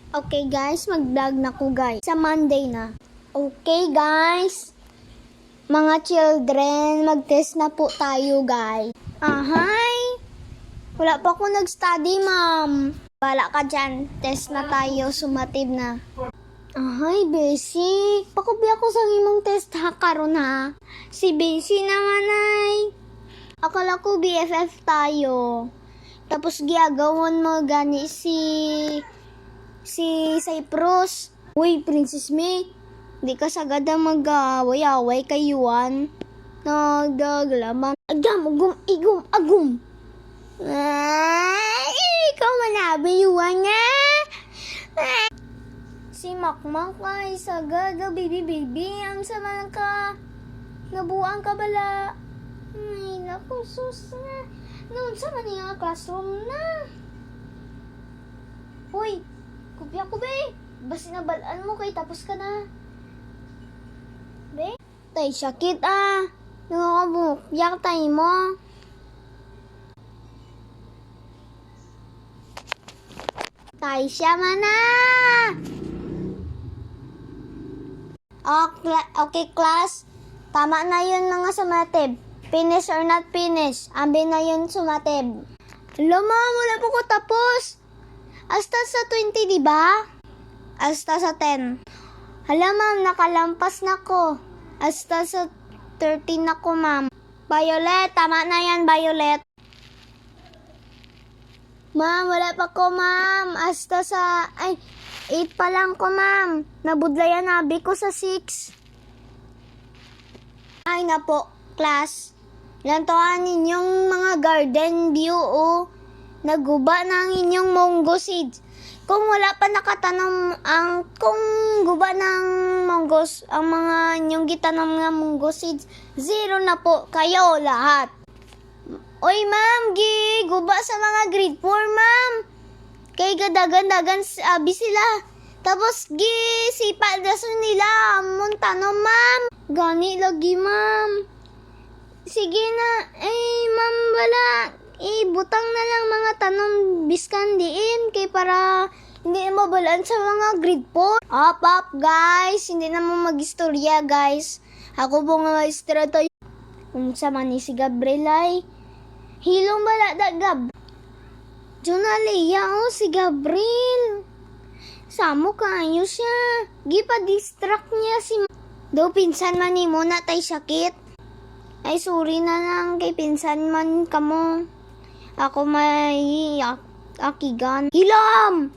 Okay guys, mag-vlog na ko guys. Sa Monday na. Okay guys. Mga children, mag-test na po tayo guys. Ahay. Wala pa ako nag-study ma'am. Bala ka dyan. Test na tayo. Sumatid na. Ahay, Besi. Pakubi ako sa imong test ha karon ha. Si Besi naman ay. Akala ko BFF tayo. Tapos giagawan mo gani si Cyprus. Uy, Princess May. Di ka sagada mag-away-away kay Yuan. Nagdaglaman. Agum. Ay, ikaw manabi Yuan nga. Si Makmak ay sagada baby. Ang sama ka. Nabuang ka bala. Ay, naku, sus na. Noon sa maniya classroom na. Uy, kupya ko be. Basi nabalaan mo kay tapos ka na. Be? Tay, sakit ah. Nakakabukyak tayo mo. Tay siya mana. Okay, class. Tama na yun mga sumatib. Finish or not finish. Ambi na yun sumatib. Hello ma'am, wala po ko tapos. Hasta sa 20, di ba? Hasta sa 10. Hala ma'am, nakalampas na ko. Hasta sa 13 na ko ma'am. Violet, tama na yan Violet. Ma'am, wala pa ko ma'am. Hasta sa 8 pa lang ko ma'am. Nabudlayan abi ko sa 6. Ay na po, class. Lantuan ninyong mga garden view o naguba na ang inyong munggo seeds. Kung wala pa nakatanom kung guba ng munggos ang mga inyong gitanom nga munggo seeds, 0 na po kayo lahat. Oy ma'am, guba sa mga grade 4 ma'am. Kay gadagan-dagan abi sila. Tapos sipa daso nila amon tanom ma'am. Gani lagi ma'am. Sige na, ma'am wala. Butang na lang mga tanom biskan diin kay para hindi mabalaan sa mga grade 4. Up guys, hindi na mo mag-istorya guys. Ako po nga maestra to. Kung sa man si Gabriel ay hilong bala da Gab. Junaleya si Gabriel. Samo kayo siya. Gipa-distract niya si do pinsan man ni mo na tay sakit. Ay, sorry na lang kay pinsan man kamo. Ako may akigan. Hilam!